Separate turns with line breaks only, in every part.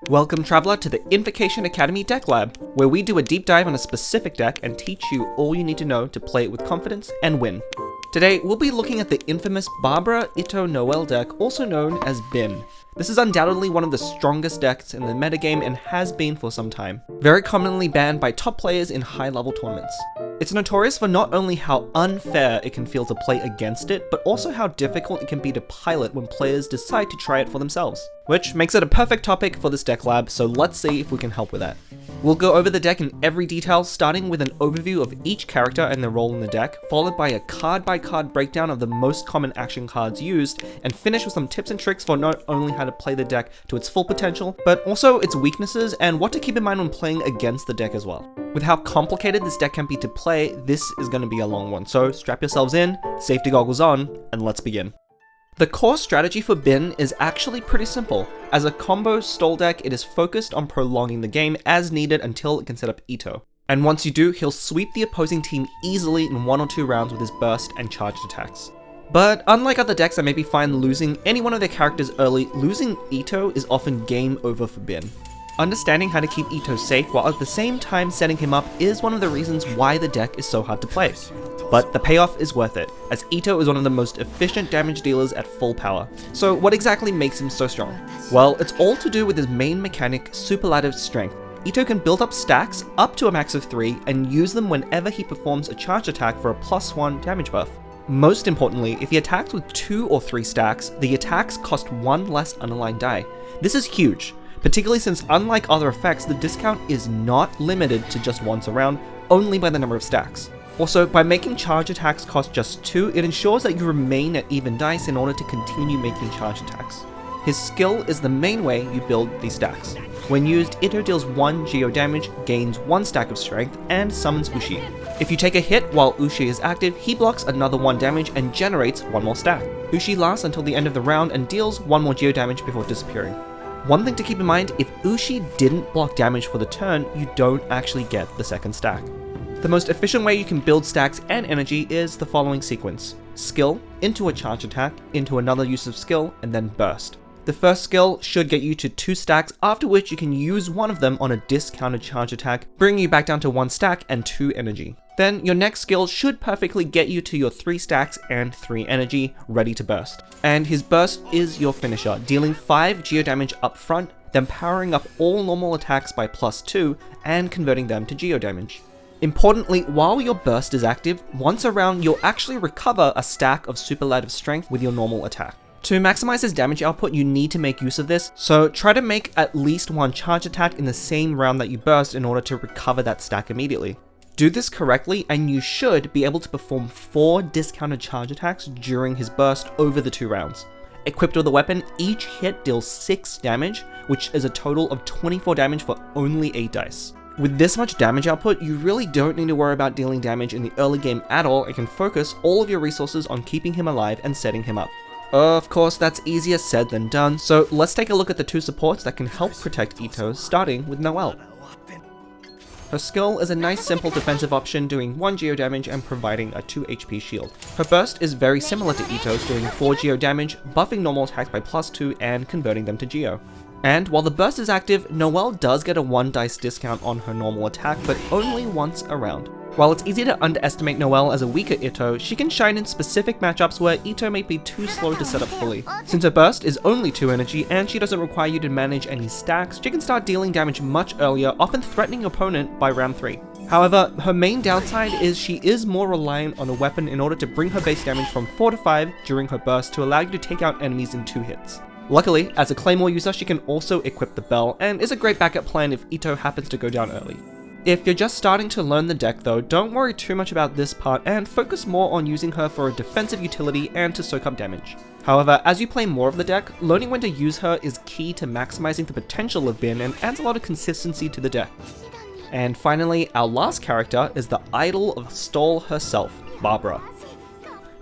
Welcome, Traveler, to the Invokation Akademy Deck Lab, where we do a deep dive on a specific deck and teach you all you need to know to play it with confidence and win. Today, we'll be looking at the infamous Barabara Itto Noelle deck, also known as BIN. This is undoubtedly one of the strongest decks in the metagame and has been for some time. Very commonly banned by top players in high-level tournaments. It's notorious for not only how unfair it can feel to play against it, but also how difficult it can be to pilot when players decide to try it for themselves. Which makes it a perfect topic for this deck lab, so let's see if we can help with that. We'll go over the deck in every detail, starting with an overview of each character and their role in the deck, followed by a card-by-card breakdown of the most common action cards used, and finish with some tips and tricks for not only how to play the deck to its full potential, but also its weaknesses and what to keep in mind when playing against the deck as well. With how complicated this deck can be to play, this is going to be a long one, so strap yourselves in, safety goggles on, and let's begin. The core strategy for BIN is actually pretty simple. As a combo stall deck, it is focused on prolonging the game as needed until it can set up Itto. And once you do, he'll sweep the opposing team easily in 1 or 2 rounds with his burst and charged attacks. But unlike other decks that maybe find losing any one of their characters early, losing Itto is often game over for BIN. Understanding how to keep Itto safe while at the same time setting him up is one of the reasons why the deck is so hard to play. But the payoff is worth it, as Itto is one of the most efficient damage dealers at full power. So what exactly makes him so strong? Well, it's all to do with his main mechanic, superlative strength. Itto can build up stacks up to a max of 3 and use them whenever he performs a charge attack for a +1 damage buff. Most importantly, if he attacks with 2 or 3 stacks, the attacks cost 1 less unaligned die. This is huge, particularly since unlike other effects, the discount is not limited to just once a round, only by the number of stacks. Also, by making charge attacks cost just 2, it ensures that you remain at even dice in order to continue making charge attacks. His skill is the main way you build these stacks. When used, Itto deals 1 geo damage, gains 1 stack of strength, and summons Ushi. If you take a hit while Ushi is active, he blocks another 1 damage and generates 1 more stack. Ushi lasts until the end of the round and deals 1 more geo damage before disappearing. One thing to keep in mind, if Ushi didn't block damage for the turn, you don't actually get the second stack. The most efficient way you can build stacks and energy is the following sequence: skill, into a charge attack, into another use of skill, and then burst. The first skill should get you to 2 stacks, after which you can use one of them on a discounted charge attack, bringing you back down to 1 stack and 2 energy. Then your next skill should perfectly get you to your 3 stacks and 3 energy, ready to burst. And his burst is your finisher, dealing 5 geo damage up front, then powering up all normal attacks by +2 and converting them to geo damage. Importantly, while your burst is active, once a round you'll actually recover a stack of superlative strength with your normal attack. To maximize his damage output, you need to make use of this, so try to make at least 1 charge attack in the same round that you burst in order to recover that stack immediately. Do this correctly and you should be able to perform 4 discounted charge attacks during his burst over the 2 rounds. Equipped with a weapon, each hit deals 6 damage, which is a total of 24 damage for only 8 dice. With this much damage output, you really don't need to worry about dealing damage in the early game at all and can focus all of your resources on keeping him alive and setting him up. Of course, that's easier said than done, so let's take a look at the 2 supports that can help protect Itto, starting with Noelle. Her skill is a nice simple defensive option, doing 1 geo damage and providing a 2 HP shield. Her burst is very similar to Itto's, doing 4 geo damage, buffing normal attacks by +2 and converting them to geo. And while the burst is active, Noelle does get a 1 dice discount on her normal attack, but only once a round. While it's easy to underestimate Noelle as a weaker Itto, she can shine in specific matchups where Itto may be too slow to set up fully. Since her burst is only 2 energy and she doesn't require you to manage any stacks, she can start dealing damage much earlier, often threatening your opponent by round 3. However, her main downside is she is more reliant on a weapon in order to bring her base damage from 4 to 5 during her burst to allow you to take out enemies in 2 hits. Luckily, as a Claymore user, she can also equip the bell, and is a great backup plan if Itto happens to go down early. If you're just starting to learn the deck though, don't worry too much about this part and focus more on using her for a defensive utility and to soak up damage. However, as you play more of the deck, learning when to use her is key to maximizing the potential of BIN and adds a lot of consistency to the deck. And finally, our last character is the idol of stall herself, Barabara.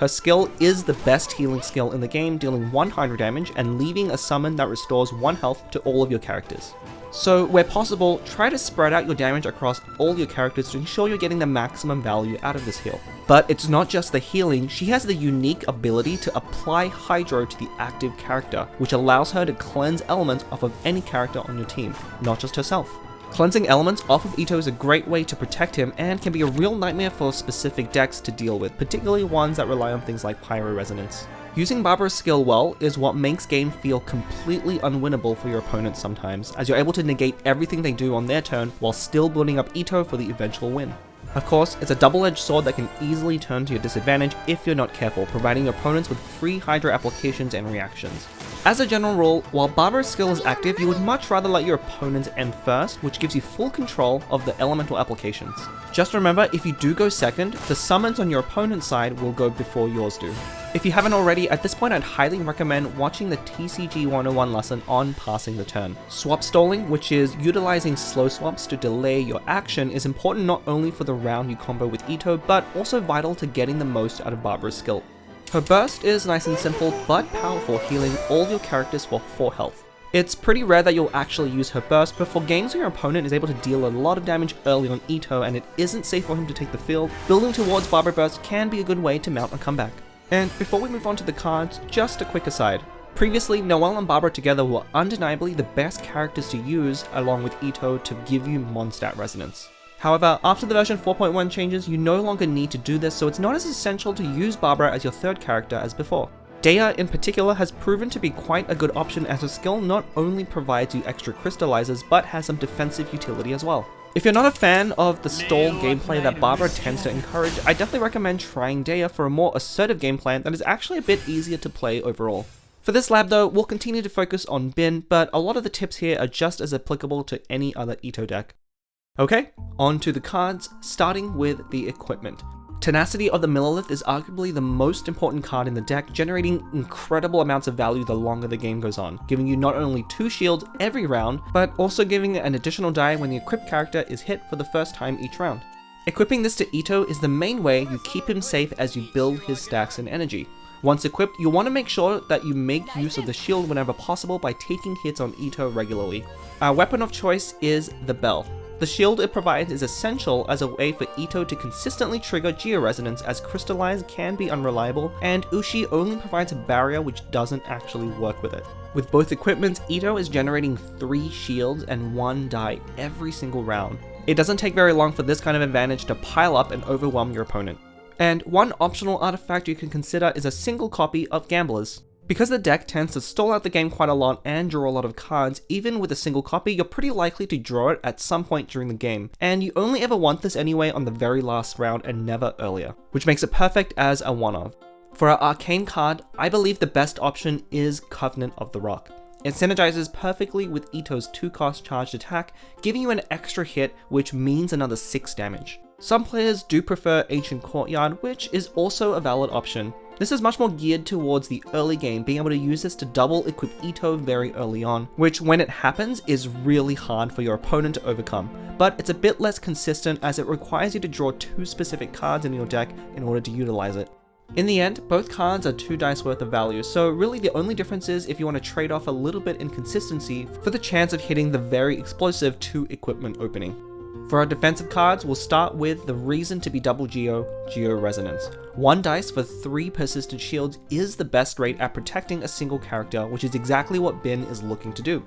Her skill is the best healing skill in the game, dealing 1 hydro damage and leaving a summon that restores 1 health to all of your characters. So where possible, try to spread out your damage across all your characters to ensure you're getting the maximum value out of this heal. But it's not just the healing, she has the unique ability to apply hydro to the active character, which allows her to cleanse elements off of any character on your team, not just herself. Cleansing elements off of Itto is a great way to protect him and can be a real nightmare for specific decks to deal with, particularly ones that rely on things like Pyro Resonance. Using Barbara's skill well is what makes game feel completely unwinnable for your opponents sometimes, as you're able to negate everything they do on their turn while still building up Itto for the eventual win. Of course, it's a double-edged sword that can easily turn to your disadvantage if you're not careful, providing your opponents with free hydro applications and reactions. As a general rule, while Barbara's skill is active, you would much rather let your opponents end first, which gives you full control of the elemental applications. Just remember, if you do go second, the summons on your opponent's side will go before yours do. If you haven't already, at this point I'd highly recommend watching the TCG 101 lesson on passing the turn. Swap stalling, which is utilizing slow swaps to delay your action, is important not only for the round you combo with Itto, but also vital to getting the most out of Barbara's skill. Her burst is nice and simple, but powerful, healing all your characters for 4 health. It's pretty rare that you'll actually use her burst, but for games where your opponent is able to deal a lot of damage early on Itto and it isn't safe for him to take the field, building towards Barbara burst can be a good way to mount a comeback. And before we move on to the cards, just a quick aside. Previously, Noelle and Barabara together were undeniably the best characters to use along with Itto to give you Mondstadt resonance. However, after the version 4.1 changes, you no longer need to do this, so it's not as essential to use Barabara as your third character as before. Dea in particular has proven to be quite a good option as her skill not only provides you extra crystallizers, but has some defensive utility as well. If you're not a fan of the stall gameplay that Barabara tends to encourage, I definitely recommend trying Dea for a more assertive gameplay that is actually a bit easier to play overall. For this lab though, we'll continue to focus on Bin, but a lot of the tips here are just as applicable to any other Itto deck. Okay, on to the cards, starting with the equipment. Tenacity of the Millelith is arguably the most important card in the deck, generating incredible amounts of value the longer the game goes on, giving you not only 2 shields every round, but also giving an additional die when the equipped character is hit for the first time each round. Equipping this to Itto is the main way you keep him safe as you build his stacks and energy. Once equipped, you'll want to make sure that you make use of the shield whenever possible by taking hits on Itto regularly. Our weapon of choice is the bell. The shield it provides is essential as a way for Itto to consistently trigger Geo-Resonance, as Crystallize can be unreliable, and Ushi only provides a barrier which doesn't actually work with it. With both equipments, Itto is generating 3 shields and 1 die every single round. It doesn't take very long for this kind of advantage to pile up and overwhelm your opponent. And one optional artifact you can consider is a single copy of Gamblers. Because the deck tends to stall out the game quite a lot and draw a lot of cards, even with a single copy, you're pretty likely to draw it at some point during the game, and you only ever want this anyway on the very last round and never earlier, which makes it perfect as a one-of. For our arcane card, I believe the best option is Covenant of the Rock. It synergizes perfectly with Itto's 2-cost charged attack, giving you an extra hit, which means another 6 damage. Some players do prefer Ancient Courtyard, which is also a valid option. This is much more geared towards the early game, being able to use this to double equip Itto very early on, which when it happens is really hard for your opponent to overcome, but it's a bit less consistent as it requires you to draw 2 specific cards in your deck in order to utilize it. In the end, both cards are 2 dice worth of value, so really the only difference is if you want to trade off a little bit in consistency for the chance of hitting the very explosive 2 equipment opening. For our defensive cards, we'll start with the reason to be Double Geo Resonance. 1 dice for 3 persistent shields is the best rate at protecting a single character, which is exactly what Bin is looking to do.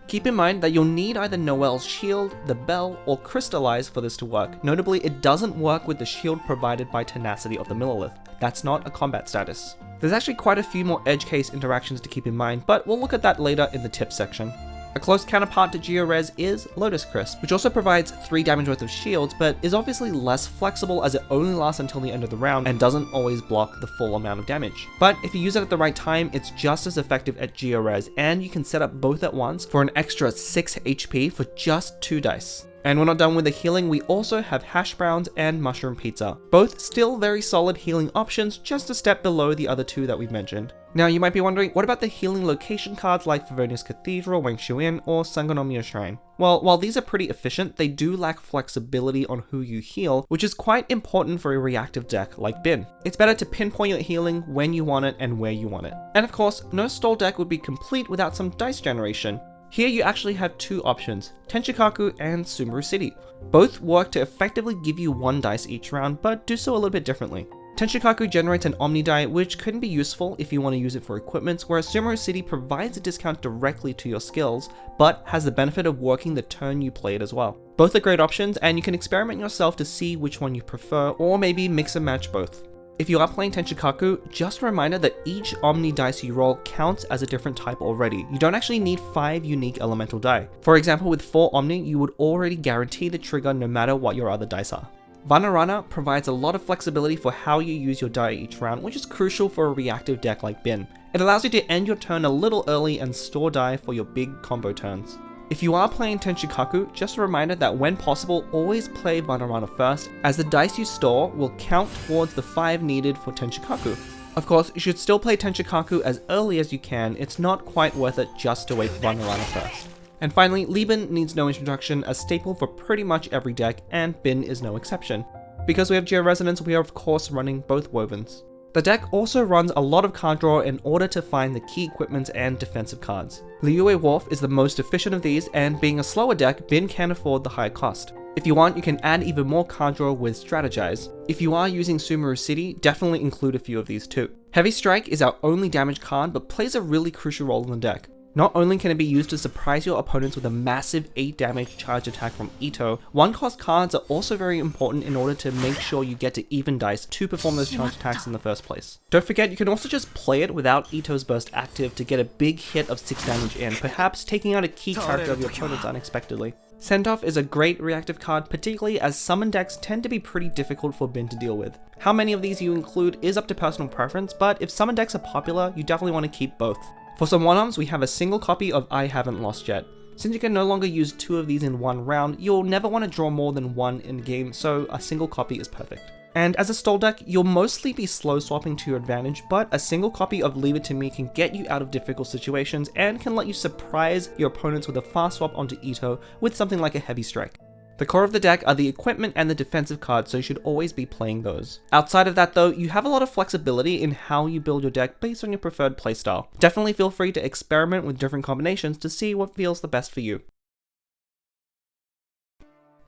Keep in mind that you'll need either Noelle's shield, the bell, or Crystallize for this to work. Notably, it doesn't work with the shield provided by Tenacity of the Millelith. That's not a combat status. There's actually quite a few more edge case interactions to keep in mind, but we'll look at that later in the tips section. A close counterpart to Geo-Res is Lotus Crisp, which also provides 3 damage worth of shields, but is obviously less flexible as it only lasts until the end of the round and doesn't always block the full amount of damage. But if you use it at the right time, it's just as effective at Geo-Res, and you can set up both at once for an extra 6 HP for just 2 dice. And we're not done with the healing, we also have Hash Browns and Mushroom Pizza. Both still very solid healing options, just a step below the other 2 that we've mentioned. Now you might be wondering, what about the healing location cards like Favonius Cathedral, Wangshuin, or Sangonomiya Shrine? Well, while these are pretty efficient, they do lack flexibility on who you heal, which is quite important for a reactive deck like Bin. It's better to pinpoint your healing when you want it and where you want it. And of course, no stall deck would be complete without some dice generation. Here you actually have two options, Tenchikaku and Sumeru City. Both work to effectively give you one dice each round, but do so a little bit differently. Tenchikaku generates an Omni die, which can be useful if you want to use it for equipments, whereas Sumeru City provides a discount directly to your skills, but has the benefit of working the turn you play it as well. Both are great options, and you can experiment yourself to see which one you prefer, or maybe mix and match both. If you are playing Tenchikaku, just a reminder that each Omni dice you roll counts as a different type already. You don't actually need 5 unique elemental die. For example, with 4 Omni, you would already guarantee the trigger no matter what your other dice are. Vanarana provides a lot of flexibility for how you use your die each round, which is crucial for a reactive deck like Bin. It allows you to end your turn a little early and store die for your big combo turns. If you are playing Tenchikaku, just a reminder that when possible, always play Vanarana first, as the dice you store will count towards the 5 needed for Tenchikaku. Of course, you should still play Tenchikaku as early as you can. It's not quite worth it just to wait for Vanarana first. And finally, Lieben needs no introduction, a staple for pretty much every deck, and Bin is no exception. Because we have Georesonance, we are of course running both Wovens. The deck also runs a lot of card draw in order to find the key equipment and defensive cards. Liyue Wharf is the most efficient of these, and being a slower deck, Bin can afford the high cost. If you want, you can add even more card draw with Strategize. If you are using Sumeru City, definitely include a few of these too. Heavy Strike is our only damage card, but plays a really crucial role in the deck. Not only can it be used to surprise your opponents with a massive 8 damage charge attack from Itto, 1-cost cards are also very important in order to make sure you get to even dice to perform those charge attacks in the first place. Don't forget, you can also just play it without Itto's burst active to get a big hit of 6 damage in, perhaps taking out a key character of your opponents unexpectedly. Sendoff is a great reactive card, particularly as summon decks tend to be pretty difficult for Bin to deal with. How many of these you include is up to personal preference, but if summon decks are popular, you definitely want to keep both. For some one-arms, we have a single copy of I Haven't Lost Yet. Since you can no longer use 2 of these in one round, you'll never want to draw more than 1 in game, so a single copy is perfect. And as a stall deck, you'll mostly be slow swapping to your advantage, but a single copy of Leave It To Me can get you out of difficult situations and can let you surprise your opponents with a fast swap onto Itto with something like a Heavy Strike. The core of the deck are the equipment and the defensive cards, so you should always be playing those. Outside of that though, you have a lot of flexibility in how you build your deck based on your preferred playstyle. Definitely feel free to experiment with different combinations to see what feels the best for you.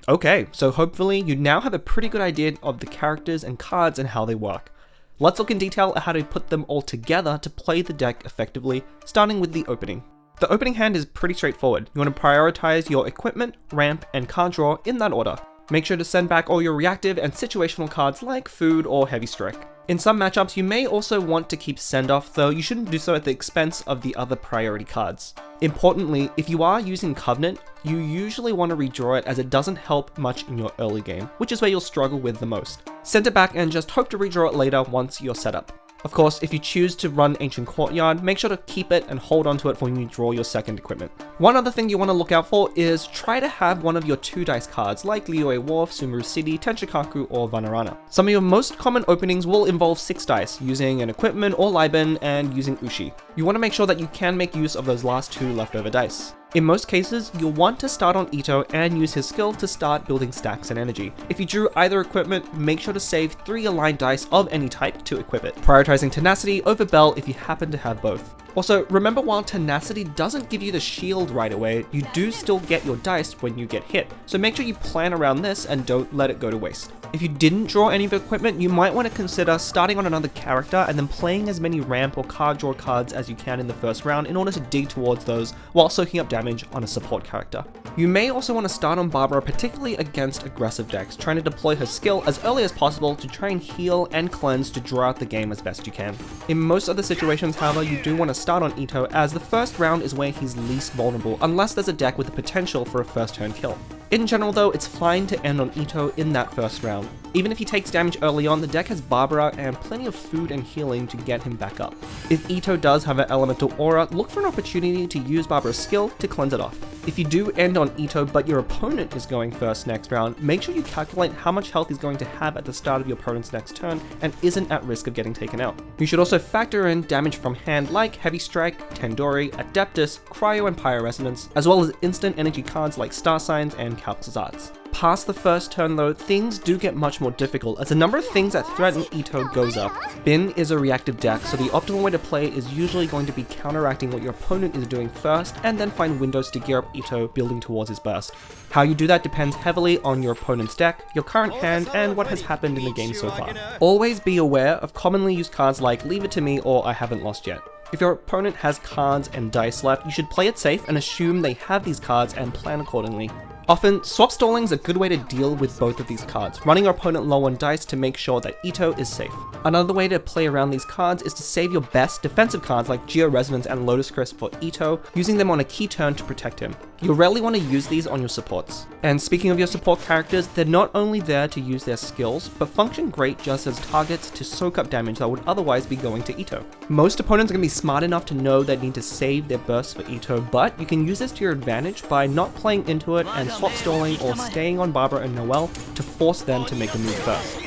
Okay, so hopefully you now have a pretty good idea of the characters and cards and how they work. Let's look in detail at how to put them all together to play the deck effectively, starting with the opening. The opening hand is pretty straightforward. You want to prioritize your equipment, ramp, and card draw in that order. Make sure to send back all your reactive and situational cards like Food or Heavy Strike. In some matchups, you may also want to keep Send Off, though you shouldn't do so at the expense of the other priority cards. Importantly, if you are using Covenant, you usually want to redraw it as it doesn't help much in your early game, which is where you'll struggle with the most. Send it back and just hope to redraw it later once you're set up. Of course, if you choose to run Ancient Courtyard, make sure to keep it and hold onto it for when you draw your second equipment. One other thing you want to look out for is try to have one of your 2 dice cards like Liyue Wharf, Sumeru City, Tenchikaku, or Vanarana. Some of your most common openings will involve 6 dice, using an equipment or Liben and using Ushi. You want to make sure that you can make use of those last 2 leftover dice. In most cases, you'll want to start on Itto and use his skill to start building stacks and energy. If you drew either equipment, make sure to save 3 aligned dice of any type to equip it, prioritizing Tenacity over Bell if you happen to have both. Also, remember while Tenacity doesn't give you the shield right away, you do still get your dice when you get hit, so make sure you plan around this and don't let it go to waste. If you didn't draw any of the equipment, you might want to consider starting on another character and then playing as many ramp or card draw cards as you can in the first round in order to dig towards those while soaking up damage on a support character. You may also want to start on Barabara, particularly against aggressive decks, trying to deploy her skill as early as possible to try and heal and cleanse to draw out the game as best you can. In most other situations, however, you do want to start on Itto as the first round is where he's least vulnerable unless there's a deck with the potential for a first turn kill. In general though, it's fine to end on Itto in that first round. Even if he takes damage early on, the deck has Barabara and plenty of food and healing to get him back up. If Itto does have an elemental aura, look for an opportunity to use Barabara's skill to cleanse it off. If you do end on Itto but your opponent is going first next round, make sure you calculate how much health he's going to have at the start of your opponent's next turn and isn't at risk of getting taken out. You should also factor in damage from hand like Heavy Strike, Tandori, Adeptus, Cryo and Pyro Resonance, as well as instant energy cards like Star Signs and Calcazards. Past the first turn though, things do get much more difficult as the number of things that threaten Itto goes up. Bin is a reactive deck, so the optimal way to play is usually going to be counteracting what your opponent is doing first and then find windows to gear up Itto building towards his burst. How you do that depends heavily on your opponent's deck, your current hand, and what has happened in the game so far. Always be aware of commonly used cards like Leave It To Me or I Haven't Lost Yet. If your opponent has cards and dice left, you should play it safe and assume they have these cards and plan accordingly. Often, swap stalling is a good way to deal with both of these cards, running your opponent low on dice to make sure that Itto is safe. Another way to play around these cards is to save your best defensive cards like Geo Resonance and Lotus Crisp for Itto, using them on a key turn to protect him. You'll rarely want to use these on your supports. And speaking of your support characters, they're not only there to use their skills, but function great just as targets to soak up damage that would otherwise be going to Itto. Most opponents are going to be smart enough to know they need to save their bursts for Itto, but you can use this to your advantage by not playing into it and swap stalling or staying on Barabara and Noelle to force them to make a move first.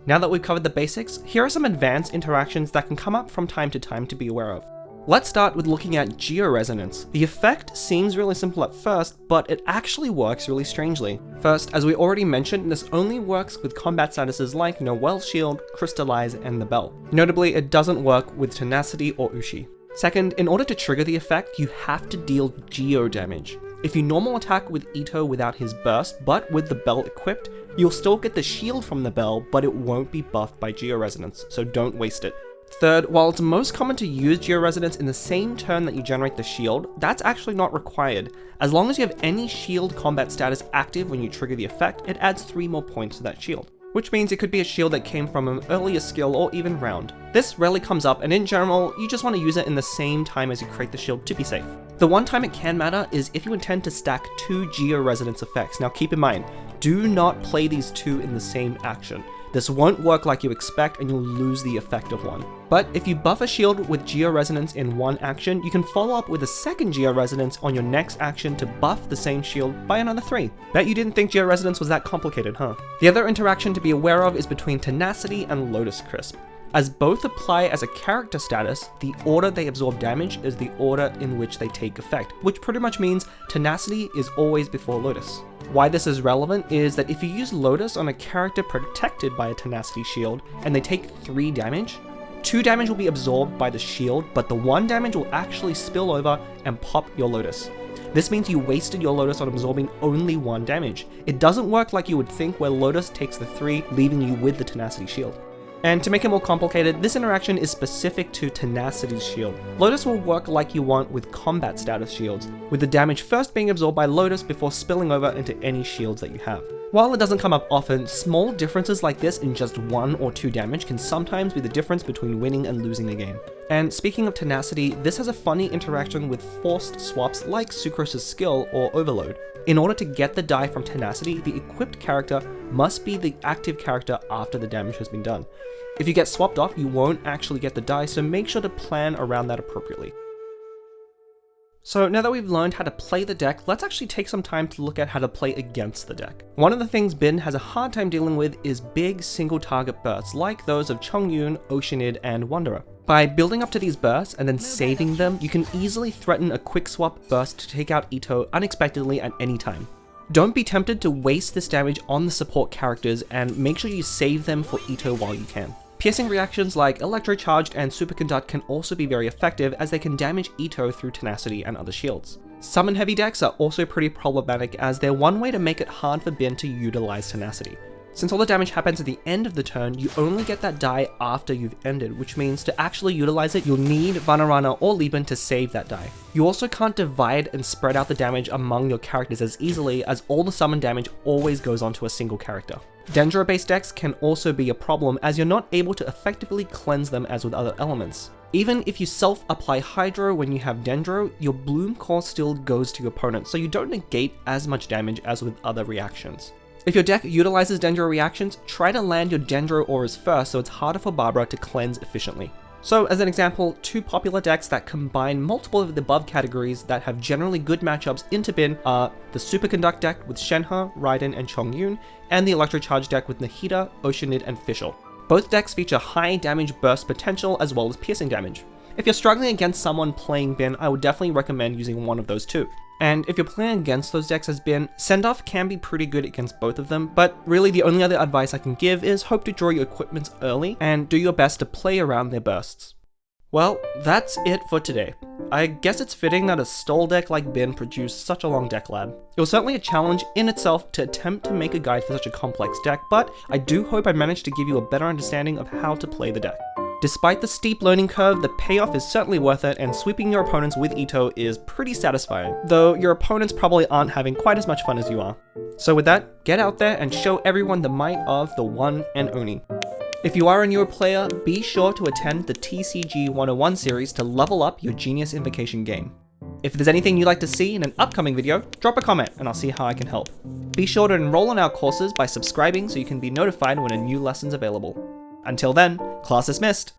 Now that we've covered the basics, here are some advanced interactions that can come up from time to be aware of. Let's start with looking at Geo Resonance. The effect seems really simple at first, but it actually works really strangely. First, as we already mentioned, this only works with combat statuses like Noelle's Shield, Crystallize, and the Bell. Notably, it doesn't work with Tenacity or Ushi. Second, in order to trigger the effect, you have to deal Geo damage. If you normal attack with Itto without his burst, but with the Bell equipped, you'll still get the shield from the Bell, but it won't be buffed by Geo Resonance, so don't waste it. Third, while it's most common to use Geo Resonance in the same turn that you generate the shield, that's actually not required. As long as you have any shield combat status active when you trigger the effect, it adds 3 more points to that shield. Which means it could be a shield that came from an earlier skill or even round. This rarely comes up, and in general, you just want to use it in the same time as you create the shield to be safe. The one time it can matter is if you intend to stack 2 Geo Resonance effects. Now keep in mind, do not play these 2 in the same action. This won't work like you expect and you'll lose the effect of one. But if you buff a shield with Geo Resonance in one action, you can follow up with a second Geo Resonance on your next action to buff the same shield by another 3. Bet you didn't think Geo Resonance was that complicated, huh? The other interaction to be aware of is between Tenacity and Lotus Crisp. As both apply as a character status, the order they absorb damage is the order in which they take effect, which pretty much means Tenacity is always before Lotus. Why this is relevant is that if you use Lotus on a character protected by a Tenacity shield and they take 3 damage, 2 damage will be absorbed by the shield, but the 1 damage will actually spill over and pop your Lotus. This means you wasted your Lotus on absorbing only 1 damage. It doesn't work like you would think where Lotus takes the 3, leaving you with the Tenacity shield. And to make it more complicated, this interaction is specific to Tenacity's shield. Lotus will work like you want with combat status shields, with the damage first being absorbed by Lotus before spilling over into any shields that you have. While it doesn't come up often, small differences like this in just 1 or 2 damage can sometimes be the difference between winning and losing a game. And speaking of Tenacity, this has a funny interaction with forced swaps like Sucrose's skill or Overload. In order to get the die from Tenacity, the equipped character must be the active character after the damage has been done. If you get swapped off, you won't actually get the die, so make sure to plan around that appropriately. So now that we've learned how to play the deck, let's actually take some time to look at how to play against the deck. One of the things Bin has a hard time dealing with is big single target bursts like those of Chongyun, Oceanid, and Wanderer. By building up to these bursts and then saving them, you can easily threaten a quick swap burst to take out Itto unexpectedly at any time. Don't be tempted to waste this damage on the support characters and make sure you save them for Itto while you can. Piercing reactions like Electrocharged and Superconduct can also be very effective as they can damage Itto through Tenacity and other shields. Summon heavy decks are also pretty problematic as they're one way to make it hard for Bin to utilize Tenacity. Since all the damage happens at the end of the turn, you only get that die after you've ended, which means to actually utilize it, you'll need Vanarana or Lieben to save that die. You also can't divide and spread out the damage among your characters as easily, as all the summon damage always goes onto a single character. Dendro-based decks can also be a problem, as you're not able to effectively cleanse them as with other elements. Even if you self-apply Hydro when you have Dendro, your Bloom Core still goes to your opponent, so you don't negate as much damage as with other reactions. If your deck utilizes Dendro reactions, try to land your Dendro auras first so it's harder for Barbara to cleanse efficiently. So as an example, two popular decks that combine multiple of the above categories that have generally good matchups into Bin are the Superconduct deck with Shenhe, Raiden, and Chongyun, and the Electrocharge deck with Nahida, Oceanid, and Fischl. Both decks feature high damage burst potential as well as piercing damage. If you're struggling against someone playing Bin, I would definitely recommend using one of those two. And if you're playing against those decks as Bin, Sendoff can be pretty good against both of them, but really the only other advice I can give is hope to draw your equipments early and do your best to play around their bursts. Well, that's it for today. I guess it's fitting that a stall deck like Bin produced such a long deck lab. It was certainly a challenge in itself to attempt to make a guide for such a complex deck, but I do hope I managed to give you a better understanding of how to play the deck. Despite the steep learning curve, the payoff is certainly worth it, and sweeping your opponents with Itto is pretty satisfying, though your opponents probably aren't having quite as much fun as you are. So with that, get out there and show everyone the might of the one and Oni. If you are a newer player, be sure to attend the TCG 101 series to level up your Genius Invocation game. If there's anything you'd like to see in an upcoming video, drop a comment and I'll see how I can help. Be sure to enroll in our courses by subscribing so you can be notified when a new lesson's available. Until then, class dismissed!